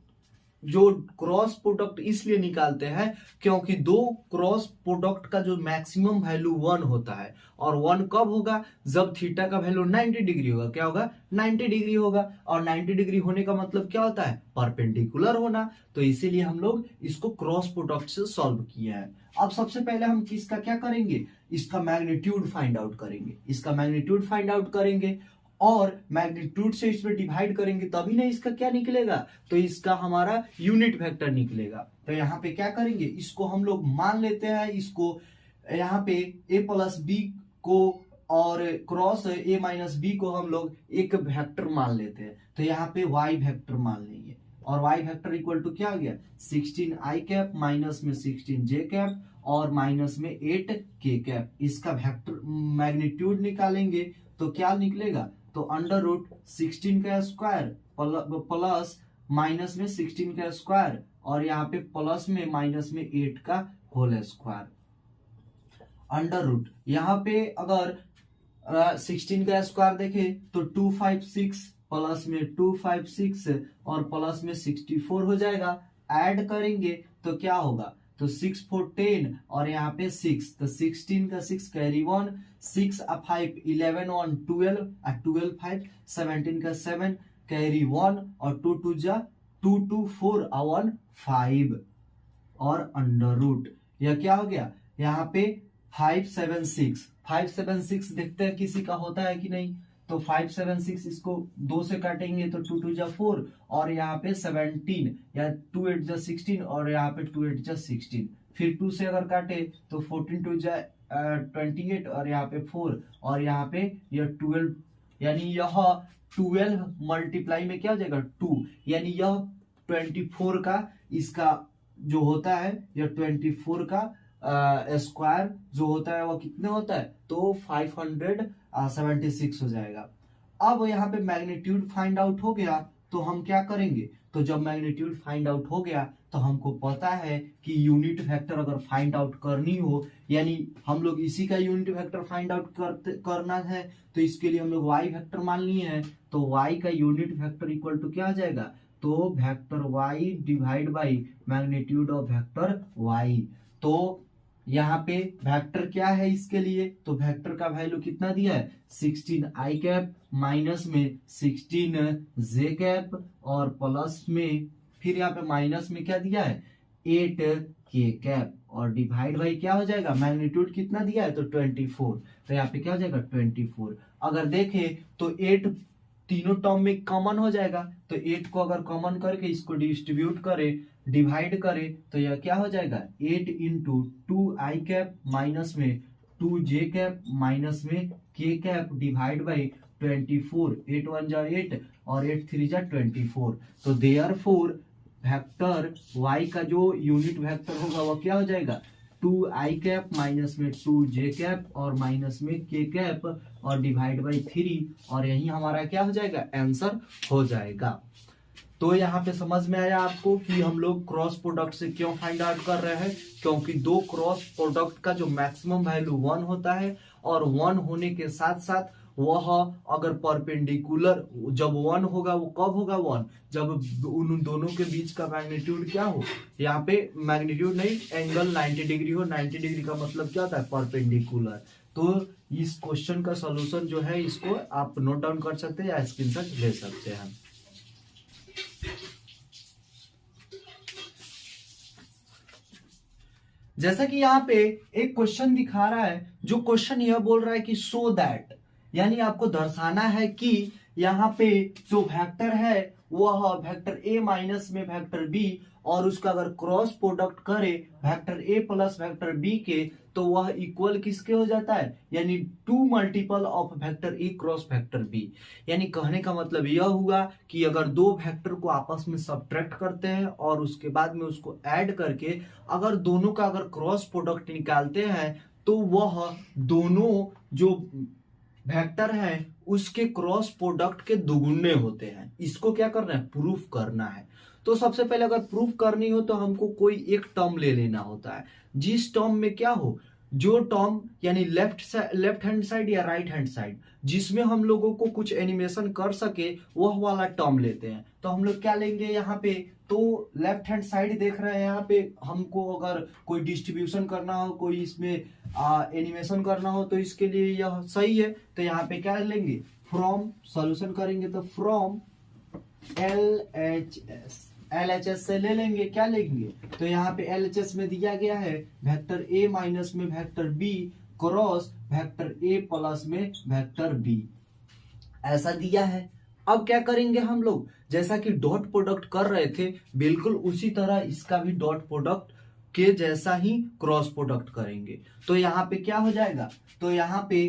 क्रॉस प्रोडक्ट इसलिए निकालते हैं क्योंकि दो क्रॉस प्रोडक्ट का जो मैक्सिमम वैल्यू 1 होता है, और 1 कब होगा जब थीटा का वैल्यू 90 डिग्री होगा, क्या होगा 90 डिग्री होगा, और 90 डिग्री होने का मतलब क्या होता है परपेंडिकुलर होना, तो इसीलिए हम लोग इसको क्रॉस प्रोडक्ट से सॉल्व किया है। अब सबसे पहले हम किसका क्या करेंगे, इसका मैग्नीट्यूड फाइंड आउट करेंगे, इसका मैग्नीट्यूड फाइंड आउट करेंगे, और मैग्नीट्यूड से इसमें डिवाइड करेंगे तभी ना इसका क्या निकलेगा, तो इसका हमारा यूनिट वेक्टर निकलेगा। तो यहाँ पे क्या करेंगे, इसको हम लोग मान लेते हैं, इसको यहाँ पे a प्लस बी को और क्रॉस a माइनस बी को हम लोग एक वेक्टर मान लेते हैं, तो यहाँ पे y वेक्टर मान लेंगे, और y वेक्टर इक्वल टू क्या आ गया 16 आई कैप माइनस में 16 जे कैप और माइनस में 8 के कैप, इसका वेक्टर मैग्नीट्यूड निकालेंगे तो क्या निकलेगा, तो अंडर रूट 16 का स्क्वायर प्लस माइनस में 16 का स्क्वायर, और यहाँ पे प्लस में माइनस में 8 का होल स्क्वायर, अंडर रूट यहाँ पे अगर 16 का स्क्वायर देखें तो 256 प्लस में 256 और प्लस में 64 हो जाएगा, ऐड करेंगे तो क्या होगा, तो 6 4 10 और यहाँ पे 6, तो 16 का 6 कैरी 1, 6 5 11 1 12 12 5 17 का 7 कैरी 1 और 2 2 जा 2 2 4 1 5 और अंडर रूट, यह क्या हो गया यहाँ पे 576 देखते हैं किसी का होता है कि नहीं, तो 576 इसको 2 से काटेंगे तो 2 2 जा 4 और यहाँ पे 17 या 2 8 जा 16 और यहाँ पे 2 8 जा 16, फिर 2 से अगर काटे तो 14 2 जा 28 और यहाँ पे 4 और यहाँ पे यह 12, यानी यह 12 मल्टीप्लाई में क्या हो जाएगा 2, यानी यह 24 का इसका जो होता है यह 24 का स्क्वायर जो होता है वह कितने होता है, तो 576 हो जाएगा। अब यहाँ पे मैग्नीट्यूड फाइंड आउट हो गया तो हम क्या करेंगे, तो जब मैग्नीट्यूड फाइंड आउट हो गया तो हमको पता है कि यूनिट वेक्टर अगर फाइंड आउट करनी हो, यानी हम लोग इसी का यूनिट वेक्टर फाइंड आउट करना है, तो इसके लिए हम लोग y वेक्टर मान लिए हैं, तो y का यूनिट वेक्टर इक्वल टू क्या आ जाएगा, तो vector y divide by magnitude of vector y। तो यहाँ पे वेक्टर क्या है इसके लिए, तो वेक्टर का वैल्यू कितना दिया है 16 आई कैप माइनस में 16 जे कैप और प्लस में फिर यहाँ पे माइनस में क्या दिया है 8 के कैप और डिवाइड बाई क्या हो जाएगा, मैग्नीट्यूड कितना दिया है तो 24, तो यहाँ पे क्या हो जाएगा 24। अगर देखें तो 8 तीनों टर्म में कॉमन हो जाएगा, तो 8 को अगर कॉमन करके इसको डिस्ट्रीब्यूट करें डिवाइड करें तो यह क्या हो जाएगा 8 इंटू 2 आई कैप माइनस में 2 जे कैप माइनस में के कैप डिवाइड बाई 24, 8 1 जा 8 और 8 3 जा 24। तो देयरफॉर वेक्टर y का जो यूनिट वेक्टर होगा वह क्या हो जाएगा 2i माइनस में 2j और माइनस में k और डिवाइड बाई 3 और यही हमारा क्या हो जाएगा, आंसर हो जाएगा। तो यहाँ पे समझ में आया आपको कि हम लोग क्रॉस प्रोडक्ट से क्यों फाइंड आउट कर रहे हैं, क्योंकि दो क्रॉस प्रोडक्ट का जो मैक्सिमम वैल्यू 1 होता है और 1 होने के साथ साथ वह अगर परपेंडिकुलर जब 1 होगा, वो कब होगा 1, जब उन दोनों के बीच का मैग्नीट्यूड क्या हो, यहाँ पे मैग्नीट्यूड नहीं, एंगल 90 डिग्री हो। 90 डिग्री का मतलब क्या होता है, परपेंडिकुलर। तो इस क्वेश्चन का सॉल्यूशन जो है, इसको आप नोट डाउन कर सकते हैं या स्क्रीनशॉट ले सकते हैं। जैसा कि यहाँ पे एक क्वेश्चन दिखा रहा है, जो क्वेश्चन यह बोल रहा है कि सो दैट, यानी आपको दर्शाना है कि यहाँ पे जो वेक्टर है वह वेक्टर ए माइनस में वेक्टर बी और उसका अगर क्रॉस प्रोडक्ट करे vector A plus vector B के, तो वह इक्वल किसके हो जाता है, यानी 2 multiple of vector A cross vector B. यानी कहने का मतलब यह हुआ कि अगर दो वेक्टर को आपस में सब्ट्रैक्ट करते हैं और उसके बाद में उसको ऐड करके अगर दोनों का अगर क्रॉस प्रोडक्ट निकालते हैं, तो वह दोनों जो वेक्टर है उसके क्रॉस प्रोडक्ट के दुगुने होते हैं। इसको क्या करना है, प्रूफ करना है। तो सबसे पहले अगर प्रूफ करनी हो तो हमको कोई एक टर्म ले लेना होता है, जिस टर्म में क्या हो, जो टर्म यानी लेफ्ट हैंड साइड या राइट हैंड साइड जिसमें हम लोगों को कुछ एनिमेशन कर सके वह वाला टर्म लेते हैं। तो हम लोग क्या लेंगे यहाँ पे, तो लेफ्ट हैंड साइड देख रहे हैं, यहाँ पे हमको अगर कोई डिस्ट्रीब्यूशन करना हो, कोई इसमें एनिमेशन करना हो, तो इसके लिए यह सही है। तो यहाँ पे क्या लेंगे, फ्रॉम, सॉल्यूशन करेंगे तो फ्रॉम LHS से ले लेंगे, क्या लेंगे, तो यहाँ पे LHS में दिया गया है वेक्टर ए माइनस में vector B cross vector A plus में वेक्टर बी, ऐसा दिया है। अब क्या करेंगे हम लोग, जैसा कि डॉट प्रोडक्ट कर रहे थे बिल्कुल उसी तरह इसका भी डॉट प्रोडक्ट के जैसा ही क्रॉस प्रोडक्ट करेंगे। तो यहाँ पे क्या हो जाएगा, तो यहाँ पे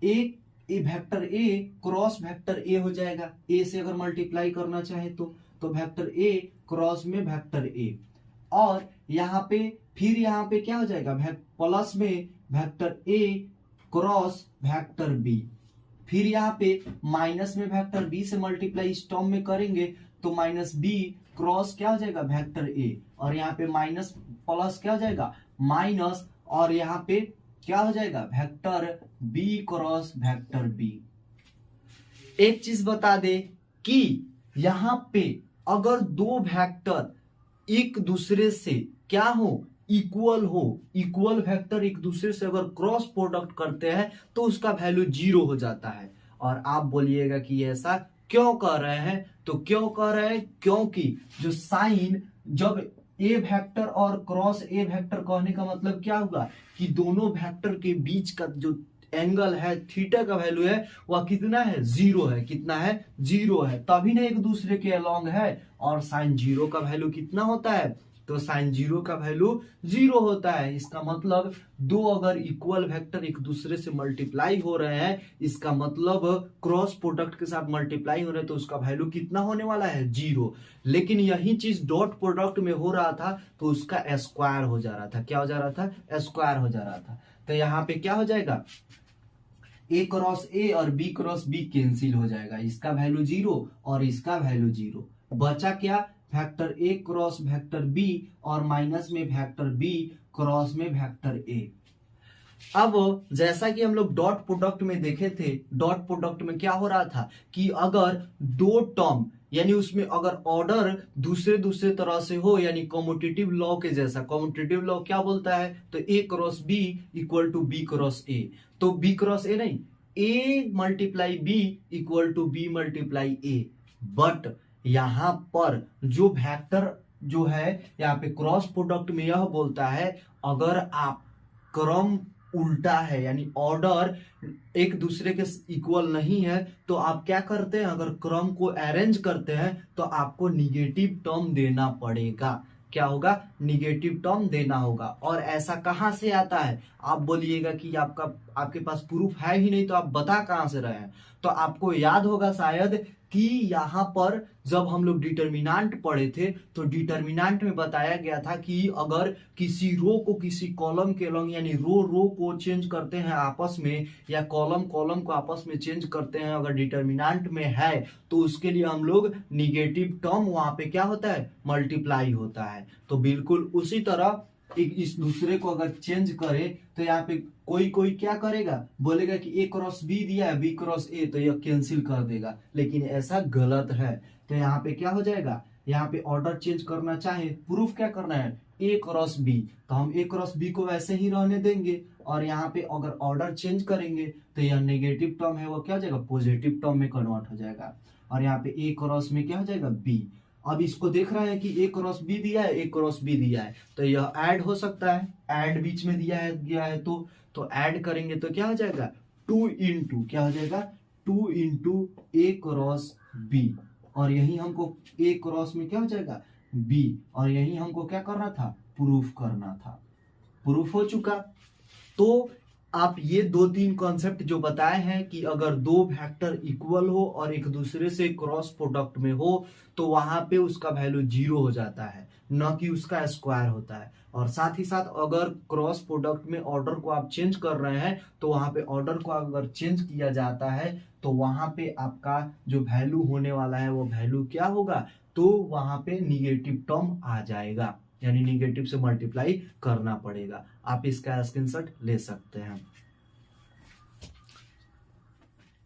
एक वेक्टर ए क्रॉस वेक्टर ए हो जाएगा, ए से अगर मल्टीप्लाई करना चाहे तो वेक्टर ए क्रॉस में वेक्टर ए, और यहाँ पे फिर यहाँ पे क्या हो जाएगा, प्लस में vector A cross vector B, फिर यहाँ पे माइनस में वेक्टर बी से मल्टीप्लाई इस टर्म में करेंगे तो माइनस बी क्रॉस क्या हो जाएगा वेक्टर ए, और यहाँ पे माइनस प्लस क्या हो जाएगा माइनस, और यहाँ पे क्या हो जाएगा vector B cross vector B. एक चीज बता दे कि यहाँ पे अगर दो वेक्टर एक दूसरे से क्या हो, इक्वल वेक्टर एक दूसरे से अगर क्रॉस प्रोडक्ट करते हैं तो उसका वैल्यू 0 हो जाता है। और आप बोलिएगा कि ऐसा क्यों कर रहे हैं, तो क्यों कर रहे हैं, क्योंकि जो साइन जब ए वेक्टर और क्रॉस ए वेक्टर कहने का मतलब क्या हुआ कि दोनों वेक्टर के बीच का जो एंगल है थीटा का वैल्यू है वह कितना है, 0 है। कितना है, 0 है, तभी ना एक दूसरे के अलॉन्ग है। और साइन 0 का वैल्यू कितना होता है, तो साइन 0 का वैल्यू 0 होता है। इसका मतलब दो अगर इक्वल वेक्टर एक दूसरे से मल्टीप्लाई हो रहे हैं, इसका मतलब क्रॉस प्रोडक्ट के साथ मल्टीप्लाई हो रहे हैं, तो उसका वैल्यू कितना होने वाला है, 0। लेकिन यही चीज डॉट प्रोडक्ट में हो रहा था तो उसका स्क्वायर हो जा रहा था। क्या हो जा रहा था, स्क्वायर हो जा रहा था। तो यहाँ पे क्या हो जाएगा, ए क्रॉस ए और बी क्रॉस बी कैंसिल हो जाएगा, इसका वैल्यू 0 और इसका वैल्यू 0। बचा क्या, vector A cross vector B और माइनस में वेक्टर बी क्रॉस में वेक्टर ए। अब जैसा कि हम लोग डॉट प्रोडक्ट में देखे थे, डॉट प्रोडक्ट में क्या हो रहा था कि अगर दो टर्म यानी उसमें अगर ऑर्डर दूसरे तरह से हो, यानी कम्यूटेटिव लॉ के जैसा, कम्यूटेटिव लॉ क्या बोलता है, तो A cross B equal to B cross A, तो बी क्रॉस ए नहीं, A multiply B equal to B multiply A. But यहां पर जो वेक्टर जो है यहाँ पे क्रॉस प्रोडक्ट में यह बोलता है अगर आप क्रम उल्टा है यानी ऑर्डर एक दूसरे के इक्वल नहीं है, तो आप क्या करते हैं, अगर क्रम को अरेंज करते हैं तो आपको निगेटिव टर्म देना पड़ेगा। क्या होगा, निगेटिव टर्म देना होगा। और ऐसा कहां से आता है, आप बोलिएगा कि आपके पास प्रूफ है ही नहीं तो आप बता कहां से रहे हैं। तो आपको याद होगा शायद कि यहाँ पर जब हम लोग डिटर्मिनेंट पढ़े थे तो डिटर्मिनेंट में बताया गया था कि अगर किसी रो को किसी कॉलम के लॉन्ग यानी रो को चेंज करते हैं आपस में, या कॉलम को आपस में चेंज करते हैं अगर डिटर्मिनेंट में है, तो उसके लिए हम लोग निगेटिव टर्म वहां पे क्या होता है, मल्टीप्लाई होता है। तो बिल्कुल उसी तरह इस दूसरे को अगर चेंज करे तो यहाँ पे कोई क्या करेगा, बोलेगा कि ए क्रॉस बी दिया है बी क्रॉस ए, तो यह कैंसिल कर देगा, लेकिन ऐसा गलत है। तो यहाँ पे क्या हो जाएगा, यहाँ पे ऑर्डर चेंज करना चाहे, प्रूफ क्या करना है, ए क्रॉस बी, तो हम ए क्रॉस बी को वैसे ही रहने देंगे। और यहाँ पे अगर ऑर्डर चेंज करेंगे तो यह नेगेटिव टर्म है वो क्या हो जाएगा, पॉजिटिव टर्म में कन्वर्ट हो जाएगा। और यहाँ पे ए क्रॉस में क्या हो जाएगा, बी। अब इसको देख रहे हैं कि ए क्रॉस बी दिया है, ए क्रॉस बी दिया है, तो यह ऐड हो सकता है, ऐड बीच में गया है तो ऐड करेंगे तो क्या हो जाएगा, 2 इंटू क्या हो जाएगा, 2 इंटू ए क्रॉस बी। और यही हमको ए क्रॉस में क्या हो जाएगा, बी, और यही हमको क्या करना था, प्रूफ करना था। प्रूफ हो चुका। तो आप ये 2-3 कॉन्सेप्ट जो बताए हैं कि अगर दो वेक्टर इक्वल हो और एक दूसरे से क्रॉस प्रोडक्ट में हो तो वहां पे उसका वैल्यू 0 हो जाता है, न कि उसका स्क्वायर होता है। और साथ ही साथ अगर क्रॉस प्रोडक्ट में ऑर्डर को आप चेंज कर रहे हैं तो वहां पे ऑर्डर को अगर चेंज किया जाता है तो वहां पे आपका जो वैल्यू होने वाला है वो वैल्यू क्या होगा, तो वहां पे निगेटिव टर्म आ जाएगा, यानी निगेटिव से मल्टीप्लाई करना पड़ेगा। आप इसका स्क्रीनशॉट ले सकते हैं।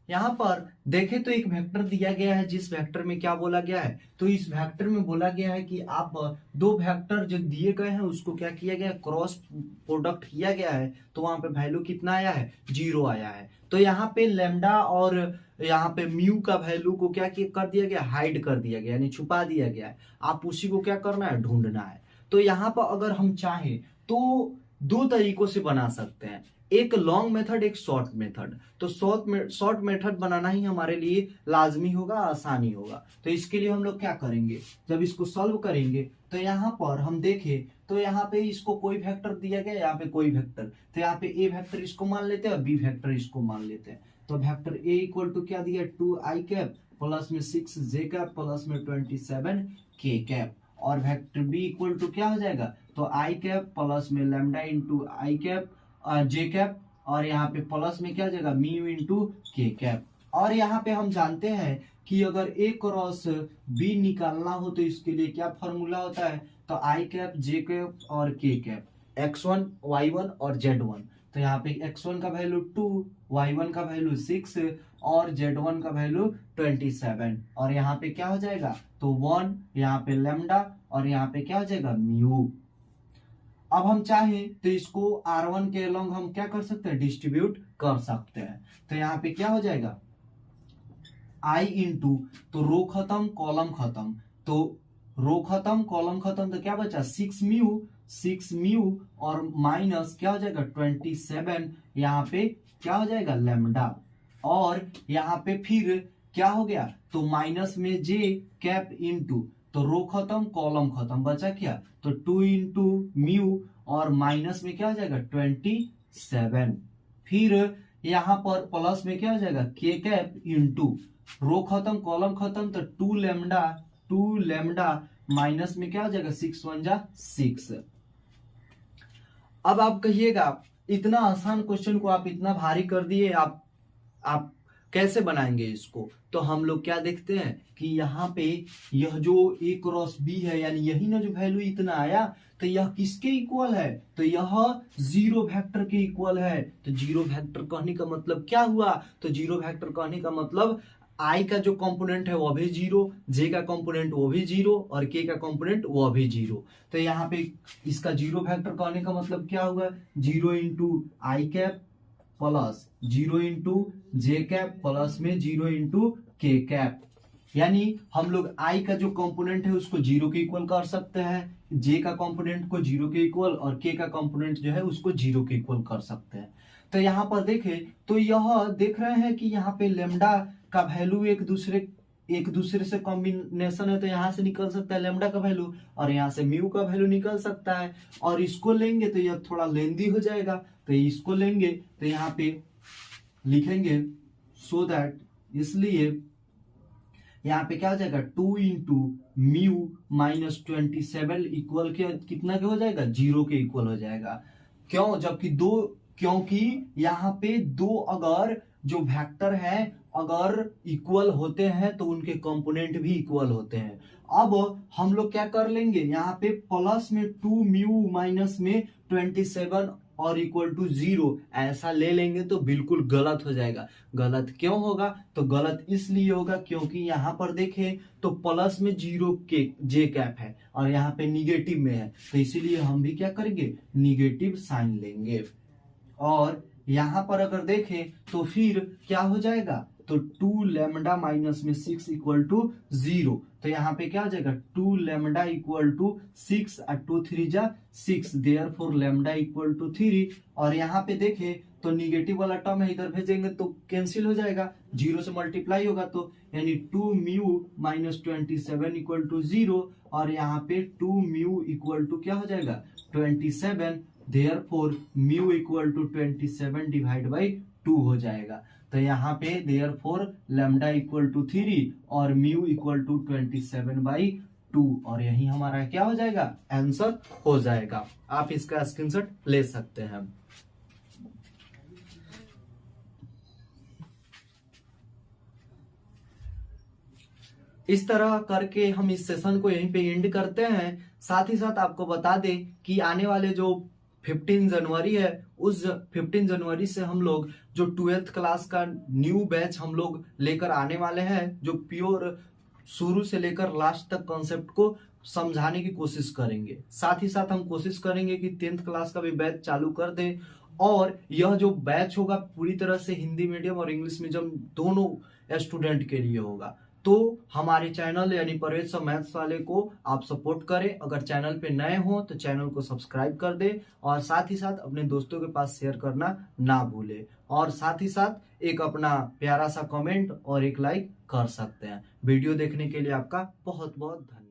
यहां पर देखें तो एक वेक्टर दिया गया है, जिस वेक्टर में क्या बोला गया है, तो इस वेक्टर में बोला गया है कि आप दो वेक्टर जो दिए गए हैं उसको क्या किया गया, क्रॉस प्रोडक्ट किया गया है, तो वहां पे वैल्यू कितना आया है, 0 आया है। तो यहाँ पे लेमडा और यहाँ पे म्यू का वैल्यू को क्या कर दिया गया, हाइड कर दिया गया, यानी छुपा दिया गया है। आप उसी को क्या करना है, ढूंढना है। तो यहाँ पर अगर हम चाहें तो 2 तरीकों से बना सकते हैं, एक लॉन्ग मेथड एक शॉर्ट मेथड। तो शॉर्ट मेथड बनाना ही हमारे लिए लाजमी होगा, आसानी होगा। तो इसके लिए हम लोग क्या करेंगे, जब इसको सॉल्व करेंगे तो यहाँ पर हम देखें तो यहाँ पे इसको कोई वेक्टर दिया गया, यहाँ पे कोई वेक्टर, तो यहाँ पे ए वेक्टर इसको मान लेते हैं और बी वेक्टर इसको मान लेते हैं। तो वेक्टर ए इक्वल टू क्या दिया, 2i कैप प्लस में 6j कैप प्लस में 27k कैप, और वेक्टर बी इक्वल टू क्या हो जाएगा, तो i कैप प्लस में लैम्डा इंटू आई कैप जे कैप, और यहाँ पे प्लस में क्या हो जाएगा, म्यू इंटू के कैप। और यहाँ पे हम जानते हैं कि अगर ए क्रॉस बी निकालना हो तो इसके लिए क्या फॉर्मूला होता है, तो आई कैप जे कैप और के कैप, x1 y1 और z1। तो यहाँ पे x1 का वैल्यू 2, y1 का वैल्यू 6 और z1 का वैल्यू 27, और यहाँ पे क्या हो जाएगा, तो 1, यहाँ पे लैम्डा और यहाँ पे क्या हो जाएगा, म्यू। अब हम चाहें तो इसको R1 के अलॉन्ग हम क्या कर सकते हैं, डिस्ट्रीब्यूट कर सकते हैं। तो यहाँ पे क्या हो जाएगा, I इंटू, तो रो खत्म कॉलम खत्म, तो रो खत्म कॉलम खत्म, तो क्या बचा 6 म्यू और माइनस क्या हो जाएगा 27, यहाँ पे क्या हो जाएगा लैम्डा, और यहाँ पे फिर क्या हो गया, तो माइनस में जे कैप इंटू, तो रो खत्म कॉलम खत्म, बचा क्या, तो 2 इंटू म्यू और माइनस में क्या हो जाएगा 27, फिर यहाँ पर प्लस में क्या हो जाएगा के कैप इंटू, रो खत्म कॉलम खत्म, तो 2 लैम्डा माइनस में क्या हो जाएगा 6 1 जा 6। अब आप कहिएगा इतना आसान क्वेश्चन को आप इतना भारी कर दिए, आप कैसे बनाएंगे इसको। तो हम लोग क्या देखते हैं कि यहाँ पे यह जो ए क्रॉस बी है, यानी यही ना जो वैल्यू इतना आया, तो यह किसके इक्वल है, तो यह 0 वेक्टर के इक्वल है। तो 0 वेक्टर कहने का मतलब क्या हुआ, तो 0 वेक्टर कहने का मतलब आई का जो कंपोनेंट है वो भी 0, जे का कंपोनेंट वो भी 0 और के का कंपोनेंट वो भी 0। तो यहाँ पे इसका 0 वेक्टर कहने का मतलब क्या हुआ, 0 इंटू आई कैप प्लस 0 इंटू जे कैप प्लस में 0 इंटू के कैप, यानी हम लोग आई का जो कंपोनेंट है उसको 0 के इक्वल कर सकते हैं, जे का कंपोनेंट को 0 के इक्वल और के का कंपोनेंट जो है उसको 0 के इक्वल कर सकते हैं। तो यहाँ पर देखें तो यह देख रहे हैं कि यहाँ पे लेमडा का वैल्यू एक दूसरे एक दूसरे से कॉम्बिनेशन है तो यहाँ से निकल सकता है लेमडा का वैल्यू और यहाँ से म्यू का वैल्यू निकल सकता है। और इसको लेंगे तो यह थोड़ा लेंदी हो जाएगा, तो इसको लेंगे तो यहाँ पे लिखेंगे सो दैट, इसलिए यहाँ पे क्या हो जाएगा 2 इंटू म्यू माइनस 27 इक्वल के कितना के हो जाएगा 0 के इक्वल हो जाएगा। क्यों? जबकि दो, क्योंकि यहाँ पे दो अगर जो वेक्टर है अगर इक्वल होते हैं तो उनके कंपोनेंट भी इक्वल होते हैं। अब हम लोग क्या कर लेंगे, यहाँ पे प्लस में 2 म्यू माइनस में 27 और इक्वल टू 0 ऐसा ले लेंगे तो बिल्कुल गलत हो जाएगा। गलत क्यों होगा? तो गलत इसलिए होगा क्योंकि यहाँ पर देखें तो प्लस में 0 के जे कैप है और यहाँ पे निगेटिव में है, तो इसीलिए हम भी क्या करेंगे निगेटिव साइन लेंगे। और यहाँ पर अगर देखें तो फिर क्या हो जाएगा, तो 2 लेमडा माइनस में 6 इक्वल टू 0, तो यहाँ पे क्या हो जाएगा 2 लेमडा इक्वल टू 6 और 2 3 जा 6, देयरफॉर लेमडा इक्वल टू 3। और यहाँ पे देखें तो निगेटिव वाला टर्म है, इधर भेजेंगे तो कैंसिल हो जाएगा, 0 से मल्टीप्लाई होगा, तो यानी 2 म्यू माइनस 27 इक्वल टू 0 और यहाँ पे 2 म्यू इक्वल टू क्या हो जाएगा 27, therefore mu equal to 27 divide by 2 हो जाएगा। तो यहाँ पे देयरफॉर लैम्डा इक्वल टू 3 और म्यू इक्वल टू 27 बाई 2, और यही हमारा क्या हो जाएगा आंसर हो जाएगा। आप इसका स्क्रीनशॉट ले सकते हैं। इस तरह करके हम इस सेशन को यहीं पे एंड करते हैं। साथ ही साथ आपको बता दें कि आने वाले जो 15 जनवरी है, उस 15 जनवरी से हम लोग जो 12th क्लास का न्यू बैच हम लोग लेकर आने वाले हैं, जो प्योर शुरू से लेकर लास्ट तक कॉन्सेप्ट को समझाने की कोशिश करेंगे। साथ ही साथ हम कोशिश करेंगे कि 10th क्लास का भी बैच चालू कर दें, और यह जो बैच होगा पूरी तरह से हिंदी मीडियम और इंग्लिश मीडियम दोनों स्टूडेंट के लिए होगा। तो हमारे चैनल यानी परवेज सर मैथ्स वाले को आप सपोर्ट करें। अगर चैनल पे नए हो तो चैनल को सब्सक्राइब कर दें, और साथ ही साथ अपने दोस्तों के पास शेयर करना ना भूलें, और साथ ही साथ एक अपना प्यारा सा कमेंट और एक लाइक कर सकते हैं। वीडियो देखने के लिए आपका बहुत बहुत धन्यवाद।